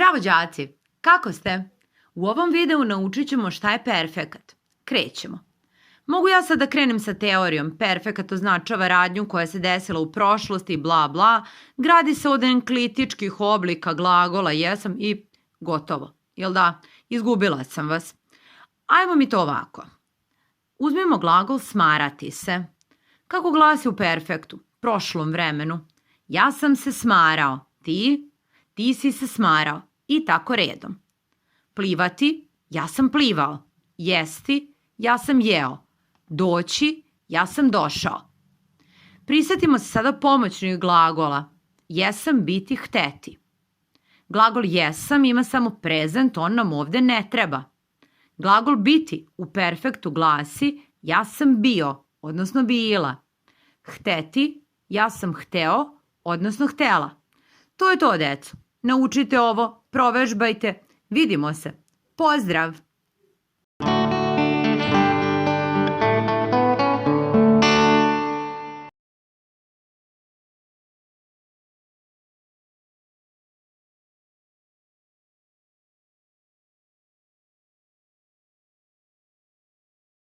Zdravo đaci, kako ste? U ovom videu naučit ćemo šta je perfekat. Krećemo. Mogu ja sad da krenem sa teorijom. Perfekat označava radnju koja se desila u prošlosti, bla bla, gradi se od enklitičkih oblika glagola jesam i gotovo. Jel da? Izgubila sam vas. Ajmo mi to ovako. Uzmimo glagol smarati se. Kako glasi u perfektu? Prošlom vremenu. Ja sam se smarao. Ti si se smarao. I tako redom. Plivati, ja sam plivao. Jesti, ja sam jeo. Doći, ja sam došao. Prisetimo se sada pomoćnih glagola. Jesam, biti, hteti. Glagol jesam ima samo prezent, on nam ovde ne treba. Glagol biti u perfektu glasi ja sam bio, odnosno bila. Hteti, ja sam hteo, odnosno htela. To je to, deco. Naučite ovo, provežbajte. Vidimo se. Pozdrav!